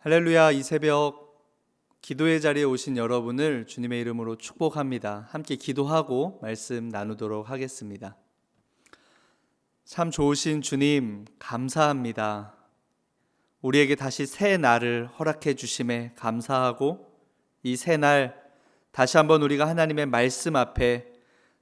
할렐루야. 이 새벽 기도의 자리에 오신 여러분을 주님의 이름으로 축복합니다. 함께 기도하고 말씀 나누도록 하겠습니다. 참 좋으신 주님, 감사합니다. 우리에게 다시 새 날을 허락해 주심에 감사하고, 이 새 날 다시 한번 우리가 하나님의 말씀 앞에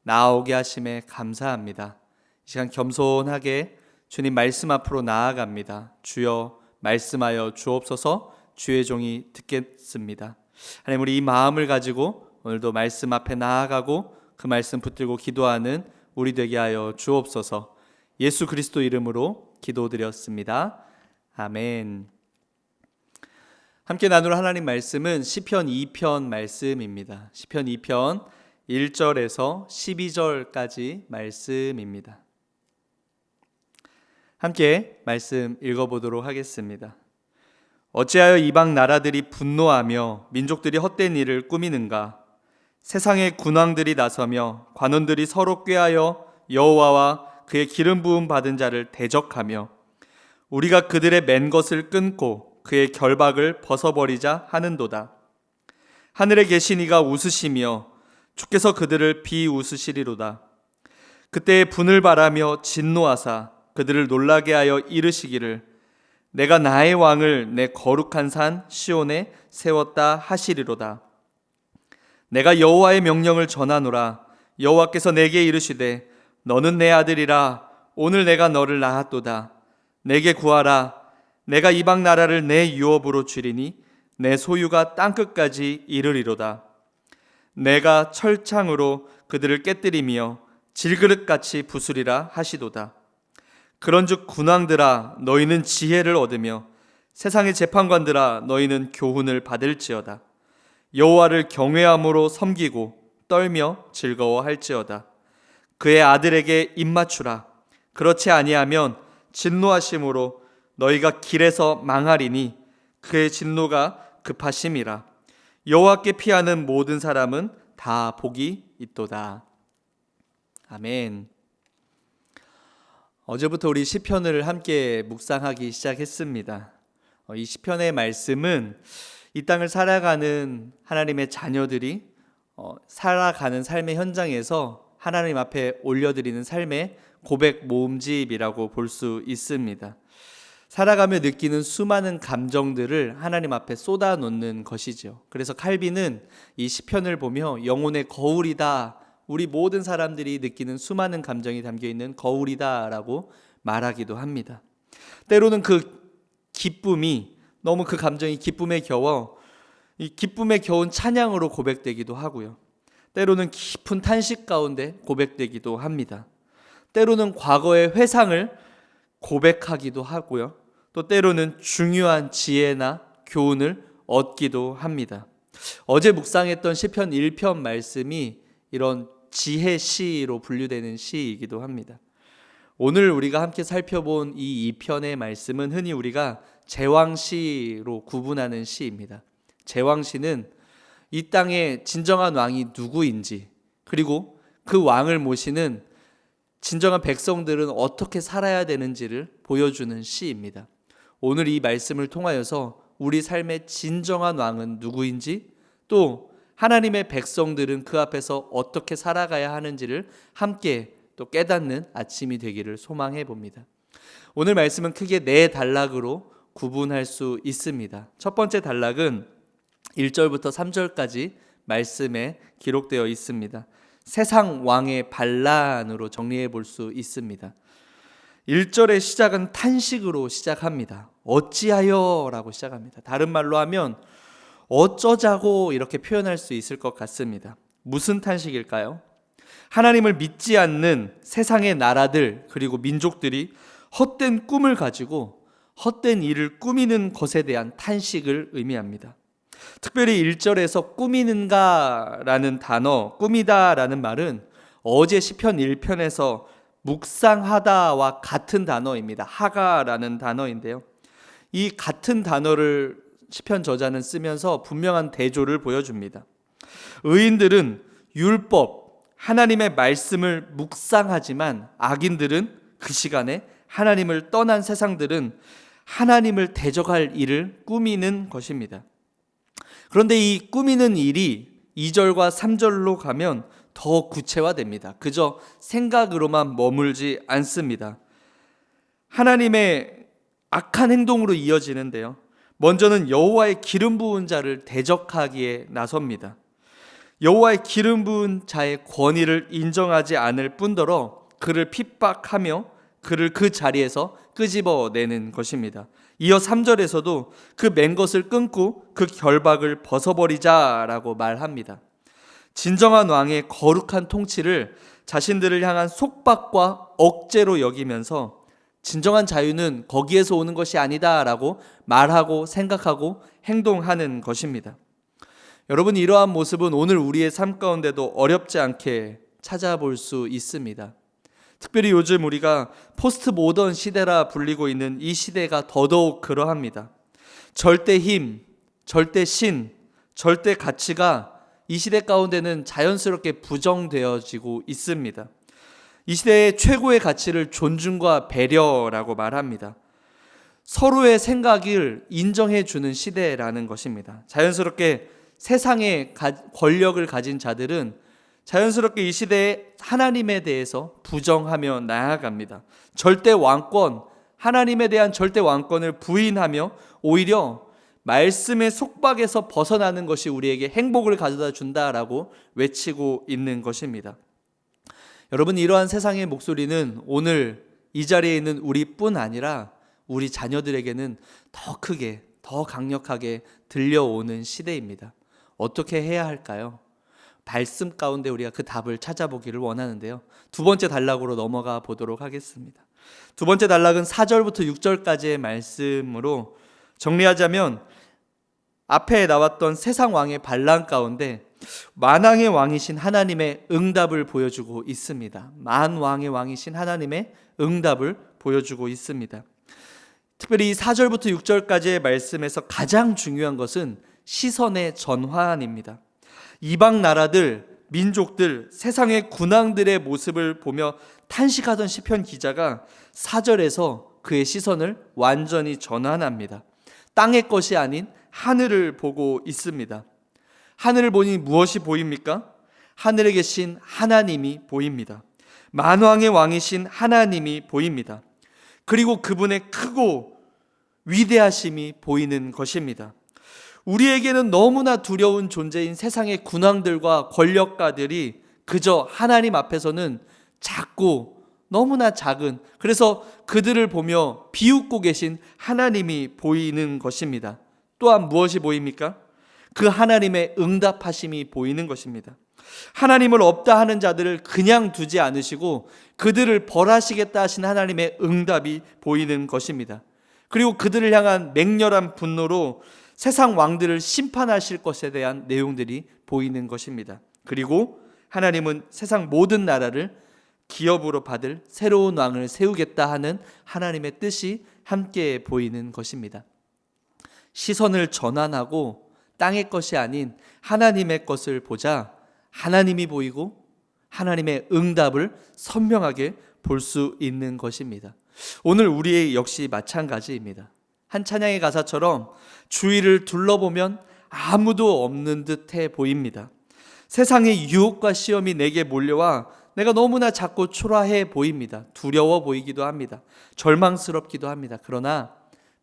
나아오게 하심에 감사합니다. 이 시간 겸손하게 주님 말씀 앞으로 나아갑니다. 주여 말씀하여 주옵소서. 주의 종이 듣겠습니다. 하나님, 우리 이 마음을 가지고 오늘도 말씀 앞에 나아가고 그 말씀 붙들고 기도하는 우리 되게 하여 주옵소서. 예수 그리스도 이름으로 기도드렸습니다. 아멘. 함께 나눌 하나님 말씀은 시편 2편 말씀입니다. 시편 2편 1절에서 12절까지 말씀입니다. 함께 말씀 읽어보도록 하겠습니다. 어찌하여 이방 나라들이 분노하며 민족들이 헛된 일을 꾸미는가? 세상의 군왕들이 나서며 관원들이 서로 꾀하여 여호와와 그의 기름 부음 받은 자를 대적하며 우리가 그들의 맨 것을 끊고 그의 결박을 벗어버리자 하는도다. 하늘에 계신 이가 웃으시며 주께서 그들을 비웃으시리로다. 그때에 분을 바라며 진노하사 그들을 놀라게 하여 이르시기를 내가 나의 왕을 내 거룩한 산 시온에 세웠다 하시리로다. 내가 여호와의 명령을 전하노라. 여호와께서 내게 이르시되 너는 내 아들이라. 오늘 내가 너를 낳았도다. 내게 구하라. 내가 이방 나라를 내 유업으로 주리니 내 소유가 땅끝까지 이르리로다. 내가 철창으로 그들을 깨뜨리며 질그릇같이 부수리라 하시도다. 그런즉 군왕들아 너희는 지혜를 얻으며 세상의 재판관들아 너희는 교훈을 받을지어다. 여호와를 경외함으로 섬기고 떨며 즐거워할지어다. 그의 아들에게 입맞추라. 그렇지 아니하면 진노하심으로 너희가 길에서 망하리니 그의 진노가 급하심이라. 여호와께 피하는 모든 사람은 다 복이 있도다. 아멘. 어제부터 우리 시편을 함께 묵상하기 시작했습니다. 이 시편의 말씀은 이 땅을 살아가는 하나님의 자녀들이 살아가는 삶의 현장에서 하나님 앞에 올려드리는 삶의 고백 모음집이라고 볼 수 있습니다. 살아가며 느끼는 수많은 감정들을 하나님 앞에 쏟아놓는 것이죠. 그래서 칼빈은 이 시편을 보며 영혼의 거울이다, 우리 모든 사람들이 느끼는 수많은 감정이 담겨있는 거울이다라고 말하기도 합니다. 때로는 그 기쁨이 너무 그 감정이 기쁨에 겨워 이 기쁨에 겨운 찬양으로 고백되기도 하고요. 때로는 깊은 탄식 가운데 고백되기도 합니다. 때로는 과거의 회상을 고백하기도 하고요. 또 때로는 중요한 지혜나 교훈을 얻기도 합니다. 어제 묵상했던 시편 1편 말씀이 이런 지혜 시로 분류되는 시이기도 합니다. 오늘 우리가 함께 살펴본 이 2편의 말씀은 흔히 우리가 제왕시로 구분하는 시입니다. 제왕시는 이 땅의 진정한 왕이 누구인지, 그리고 그 왕을 모시는 진정한 백성들은 어떻게 살아야 되는지를 보여주는 시입니다. 오늘 이 말씀을 통하여서 우리 삶의 진정한 왕은 누구인지, 또 하나님의 백성들은 그 앞에서 어떻게 살아가야 하는지를 함께 또 깨닫는 아침이 되기를 소망해 봅니다. 오늘 말씀은 크게 네 단락으로 구분할 수 있습니다. 첫 번째 단락은 1절부터 3절까지 말씀에 기록되어 있습니다. 세상 왕의 반란으로 정리해 볼 수 있습니다. 1절의 시작은 탄식으로 시작합니다. 어찌하여 라고 시작합니다. 다른 말로 하면 어쩌자고 이렇게 표현할 수 있을 것 같습니다. 무슨 탄식일까요? 하나님을 믿지 않는 세상의 나라들 그리고 민족들이 헛된 꿈을 가지고 헛된 일을 꾸미는 것에 대한 탄식을 의미합니다. 특별히 1절에서 꾸미는가라는 단어, 꾸미다라는 말은 어제 시편 1편에서 묵상하다와 같은 단어입니다. 하가라는 단어인데요. 이 같은 단어를 시편 저자는 쓰면서 분명한 대조를 보여줍니다. 의인들은 율법, 하나님의 말씀을 묵상하지만 악인들은 그 시간에 하나님을 떠난 세상들은 하나님을 대적할 일을 꾸미는 것입니다. 그런데 이 꾸미는 일이 2절과 3절로 가면 더 구체화됩니다. 그저 생각으로만 머물지 않습니다. 하나님의 악한 행동으로 이어지는데요. 먼저는 여호와의 기름 부은 자를 대적하기에 나섭니다. 여호와의 기름 부은 자의 권위를 인정하지 않을 뿐더러 그를 핍박하며 그를 그 자리에서 끄집어내는 것입니다. 이어 3절에서도 그 맨 것을 끊고 그 결박을 벗어버리자라고 말합니다. 진정한 왕의 거룩한 통치를 자신들을 향한 속박과 억제로 여기면서 진정한 자유는 거기에서 오는 것이 아니다라고 말하고 생각하고 행동하는 것입니다. 여러분, 이러한 모습은 오늘 우리의 삶 가운데도 어렵지 않게 찾아볼 수 있습니다. 특별히 요즘 우리가 포스트 모던 시대라 불리고 있는 이 시대가 더더욱 그러합니다. 절대 힘, 절대 신, 절대 가치가 이 시대 가운데는 자연스럽게 부정되어지고 있습니다. 이 시대의 최고의 가치를 존중과 배려라고 말합니다. 서로의 생각을 인정해 주는 시대라는 것입니다. 자연스럽게 세상의 권력을 가진 자들은 자연스럽게 이 시대에 하나님에 대해서 부정하며 나아갑니다. 절대 왕권, 하나님에 대한 절대 왕권을 부인하며 오히려 말씀의 속박에서 벗어나는 것이 우리에게 행복을 가져다 준다라고 외치고 있는 것입니다. 여러분, 이러한 세상의 목소리는 오늘 이 자리에 있는 우리뿐 아니라 우리 자녀들에게는 더 크게, 더 강력하게 들려오는 시대입니다. 어떻게 해야 할까요? 말씀 가운데 우리가 그 답을 찾아보기를 원하는데요. 두 번째 단락으로 넘어가 보도록 하겠습니다. 두 번째 단락은 4절부터 6절까지의 말씀으로 정리하자면 앞에 나왔던 세상 왕의 반란 가운데 만왕의 왕이신 하나님의 응답을 보여주고 있습니다. 만왕의 왕이신 하나님의 응답을 보여주고 있습니다. 특별히 4절부터 6절까지의 말씀에서 가장 중요한 것은 시선의 전환입니다. 이방 나라들, 민족들, 세상의 군왕들의 모습을 보며 탄식하던 시편 기자가 4절에서 그의 시선을 완전히 전환합니다. 땅의 것이 아닌 하늘을 보고 있습니다. 하늘을 보니 무엇이 보입니까? 하늘에 계신 하나님이 보입니다. 만왕의 왕이신 하나님이 보입니다. 그리고 그분의 크고 위대하심이 보이는 것입니다. 우리에게는 너무나 두려운 존재인 세상의 군왕들과 권력가들이 그저 하나님 앞에서는 작고 너무나 작은, 그래서 그들을 보며 비웃고 계신 하나님이 보이는 것입니다. 또한 무엇이 보입니까? 그 하나님의 응답하심이 보이는 것입니다. 하나님을 없다 하는 자들을 그냥 두지 않으시고 그들을 벌하시겠다 하신 하나님의 응답이 보이는 것입니다. 그리고 그들을 향한 맹렬한 분노로 세상 왕들을 심판하실 것에 대한 내용들이 보이는 것입니다. 그리고 하나님은 세상 모든 나라를 기업으로 받을 새로운 왕을 세우겠다 하는 하나님의 뜻이 함께 보이는 것입니다. 시선을 전환하고 땅의 것이 아닌 하나님의 것을 보자 하나님이 보이고 하나님의 응답을 선명하게 볼 수 있는 것입니다. 오늘 우리의 역시 마찬가지입니다. 한 찬양의 가사처럼 주위를 둘러보면 아무도 없는 듯해 보입니다. 세상의 유혹과 시험이 내게 몰려와 내가 너무나 작고 초라해 보입니다. 두려워 보이기도 합니다. 절망스럽기도 합니다. 그러나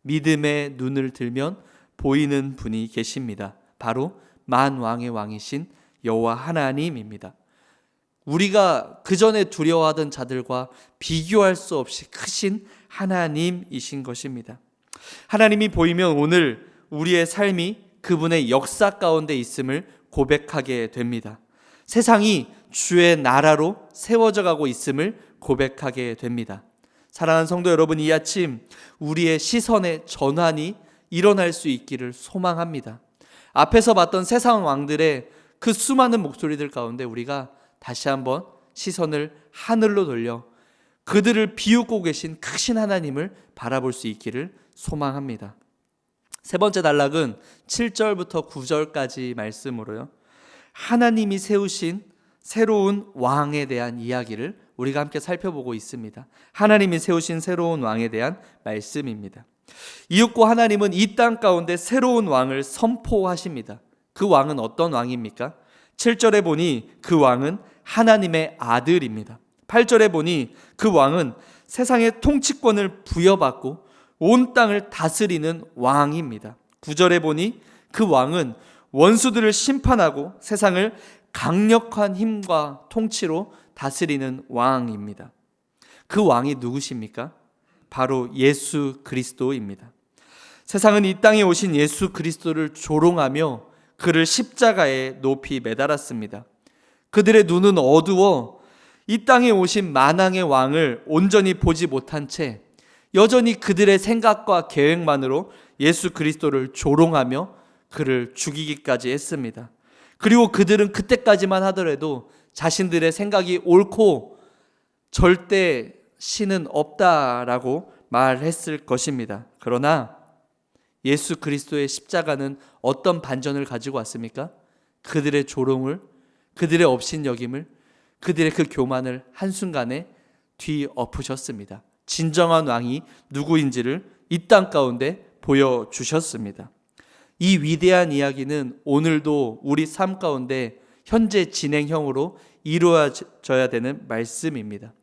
믿음의 눈을 들면 보이는 분이 계십니다. 바로 만왕의 왕이신 여호와 하나님입니다. 우리가 그전에 두려워하던 자들과 비교할 수 없이 크신 하나님이신 것입니다. 하나님이 보이면 오늘 우리의 삶이 그분의 역사 가운데 있음을 고백하게 됩니다. 세상이 주의 나라로 세워져 가고 있음을 고백하게 됩니다. 사랑하는 성도 여러분, 이 아침 우리의 시선의 전환이 일어날 수 있기를 소망합니다. 앞에서 봤던 세상 왕들의 그 수많은 목소리들 가운데 우리가 다시 한번 시선을 하늘로 돌려 그들을 비웃고 계신 크신 하나님을 바라볼 수 있기를 소망합니다. 세 번째 단락은 7절부터 9절까지 말씀으로요, 하나님이 세우신 새로운 왕에 대한 이야기를 우리가 함께 살펴보고 있습니다. 하나님이 세우신 새로운 왕에 대한 말씀입니다. 이윽고 하나님은 이 땅 가운데 새로운 왕을 선포하십니다. 그 왕은 어떤 왕입니까? 7절에 보니 그 왕은 하나님의 아들입니다. 8절에 보니 그 왕은 세상의 통치권을 부여받고 온 땅을 다스리는 왕입니다. 9절에 보니 그 왕은 원수들을 심판하고 세상을 강력한 힘과 통치로 다스리는 왕입니다. 그 왕이 누구십니까? 바로 예수 그리스도입니다. 세상은 이 땅에 오신 예수 그리스도를 조롱하며 그를 십자가에 높이 매달았습니다. 그들의 눈은 어두워 이 땅에 오신 만왕의 왕을 온전히 보지 못한 채 여전히 그들의 생각과 계획만으로 예수 그리스도를 조롱하며 그를 죽이기까지 했습니다. 그리고 그들은 그때까지만 하더라도 자신들의 생각이 옳고 절대 신은 없다라고 말했을 것입니다. 그러나 예수 그리스도의 십자가는 어떤 반전을 가지고 왔습니까? 그들의 조롱을, 그들의 업신여김을, 그들의 그 교만을 한순간에 뒤엎으셨습니다. 진정한 왕이 누구인지를 이 땅 가운데 보여주셨습니다. 이 위대한 이야기는 오늘도 우리 삶 가운데 현재 진행형으로 이루어져야 되는 말씀입니다.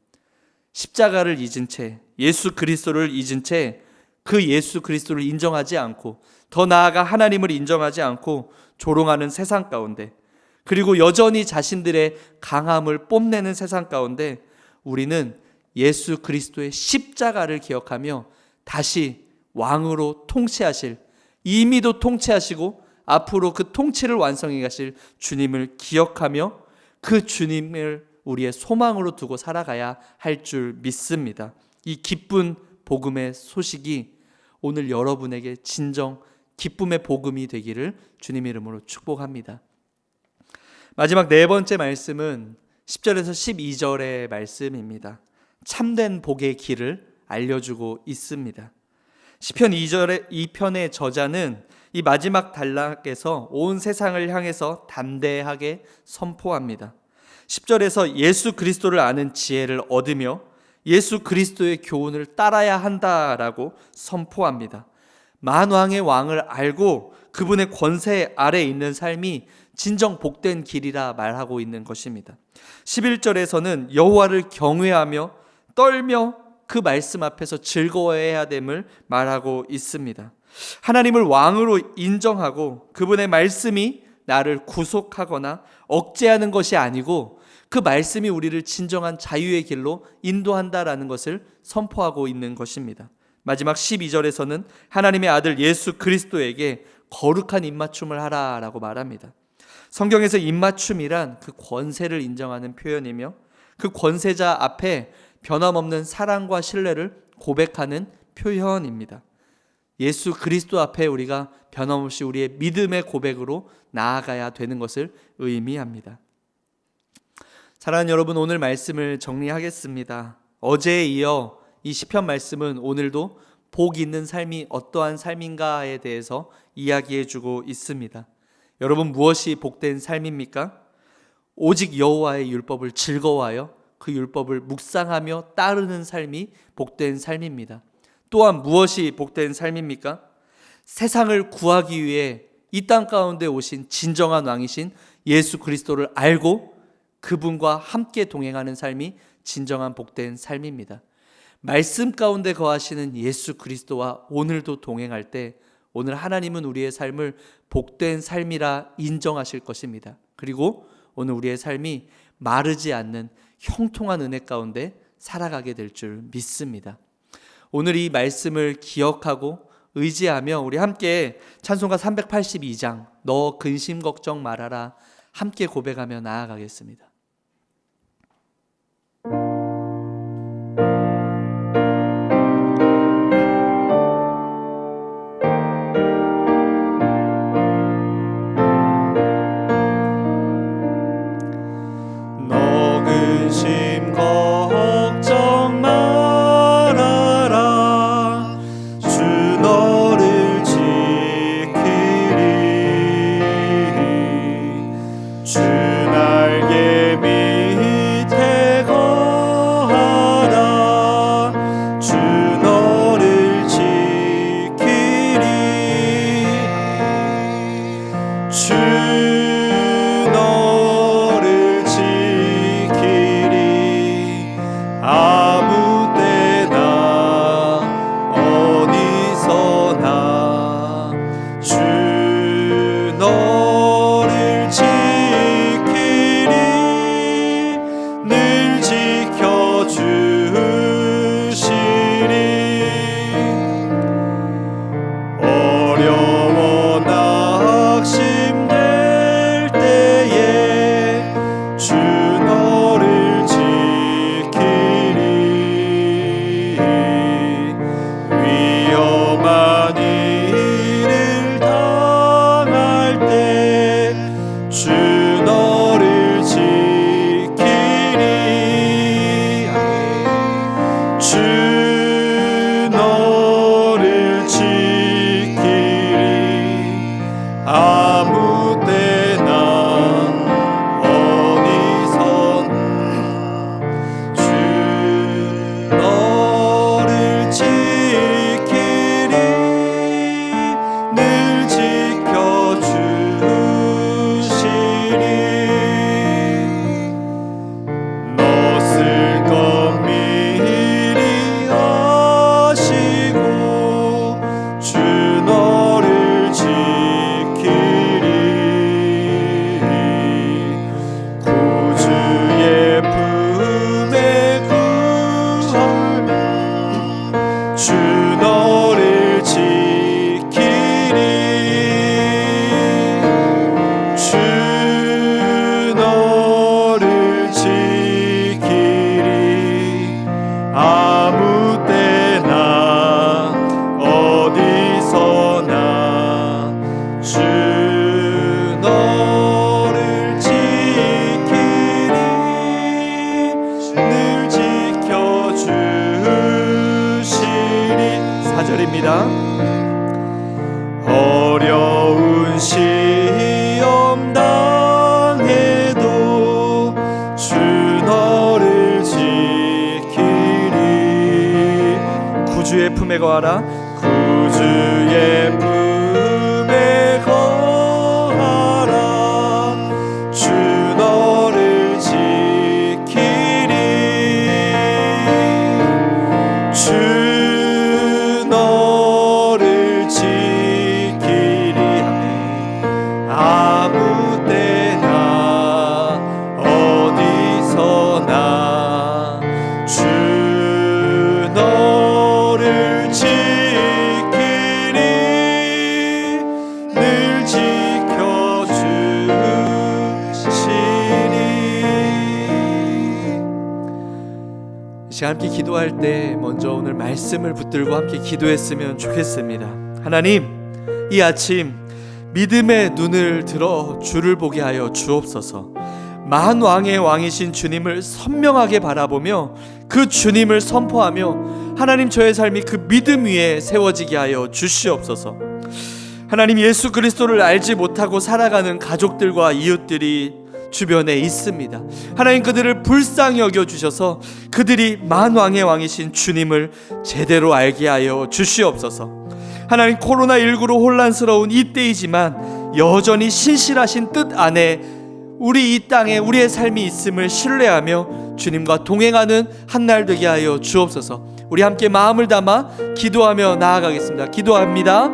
십자가를 잊은 채, 예수 그리스도를 잊은 채 그 예수 그리스도를 인정하지 않고 더 나아가 하나님을 인정하지 않고 조롱하는 세상 가운데, 그리고 여전히 자신들의 강함을 뽐내는 세상 가운데 우리는 예수 그리스도의 십자가를 기억하며 다시 왕으로 통치하실, 이미도 통치하시고 앞으로 그 통치를 완성해 가실 주님을 기억하며 그 주님을 우리의 소망으로 두고 살아가야 할 줄 믿습니다. 이 기쁜 복음의 소식이 오늘 여러분에게 진정 기쁨의 복음이 되기를 주님의 이름으로 축복합니다. 마지막 네 번째 말씀은 10절에서 12절의 말씀입니다. 참된 복의 길을 알려주고 있습니다. 시편 2편의 저자는 이 마지막 단락에서 온 세상을 향해서 담대하게 선포합니다. 10절에서 예수 그리스도를 아는 지혜를 얻으며 예수 그리스도의 교훈을 따라야 한다라고 선포합니다. 만왕의 왕을 알고 그분의 권세 아래 있는 삶이 진정 복된 길이라 말하고 있는 것입니다. 11절에서는 여호와를 경외하며 떨며 그 말씀 앞에서 즐거워해야 됨을 말하고 있습니다. 하나님을 왕으로 인정하고 그분의 말씀이 나를 구속하거나 억제하는 것이 아니고 그 말씀이 우리를 진정한 자유의 길로 인도한다라는 것을 선포하고 있는 것입니다. 마지막 12절에서는 하나님의 아들 예수 그리스도에게 거룩한 입맞춤을 하라라고 말합니다. 성경에서 입맞춤이란 그 권세를 인정하는 표현이며 그 권세자 앞에 변함없는 사랑과 신뢰를 고백하는 표현입니다. 예수 그리스도 앞에 우리가 변함없이 우리의 믿음의 고백으로 나아가야 되는 것을 의미합니다. 사랑하는 여러분, 오늘 말씀을 정리하겠습니다. 어제에 이어 이 시편 말씀은 오늘도 복 있는 삶이 어떠한 삶인가에 대해서 이야기해주고 있습니다. 여러분, 무엇이 복된 삶입니까? 오직 여호와의 율법을 즐거워하여 그 율법을 묵상하며 따르는 삶이 복된 삶입니다. 또한 무엇이 복된 삶입니까? 세상을 구하기 위해 이 땅 가운데 오신 진정한 왕이신 예수 그리스도를 알고 그분과 함께 동행하는 삶이 진정한 복된 삶입니다. 말씀 가운데 거하시는 예수 그리스도와 오늘도 동행할 때 오늘 하나님은 우리의 삶을 복된 삶이라 인정하실 것입니다. 그리고 오늘 우리의 삶이 마르지 않는 형통한 은혜 가운데 살아가게 될 줄 믿습니다. 오늘 이 말씀을 기억하고 의지하며 우리 함께 찬송가 382장 너 근심 걱정 말아라 함께 고백하며 나아가겠습니다. 너 근심 걱정 말아라 주 너를 지키리 주 날개 주 너를 지키리. 주 너를 지키리. 아무 때나 어디서나 주 너를 지키리. 늘 지켜주시리. 너 쓸 것 미리 아시고 주 너를 지키리. 구주의 품에 구하며 주 너를 지키리. 주 너를 지키리. 아무 때나 어디서나 주 너를 지키리. 늘 지켜주시리. 4절입니다. 어려운 시험 당해도 주 너를 지키리. 구주의 품에 거하라. 구주의 품에 거하라. 주 너를 지키리. 주 너를 지키리. 아무 때나 어디서나 주 너를 지키리. 늘 지켜주시리. 이 시간 함께 기도할 때 먼저 오늘 말씀을 붙들고 함께 기도했으면 좋겠습니다. 하나님, 이 아침 믿음의 눈을 들어 주를 보게 하여 주옵소서. 만왕의 왕이신 주님을 선명하게 바라보며 그 주님을 선포하며 하나님, 저의 삶이 그 믿음 위에 세워지게 하여 주시옵소서. 하나님, 예수 그리스도를 알지 못하고 살아가는 가족들과 이웃들이 주변에 있습니다. 하나님, 그들을 불쌍히 여겨주셔서 그들이 만왕의 왕이신 주님을 제대로 알게 하여 주시옵소서. 하나님, 코로나19로 혼란스러운 이때이지만 여전히 신실하신 뜻 안에 우리 이 땅에 우리의 삶이 있음을 신뢰하며 주님과 동행하는 한 날 되게 하여 주옵소서. 우리 함께 마음을 담아 기도하며 나아가겠습니다. 기도합니다.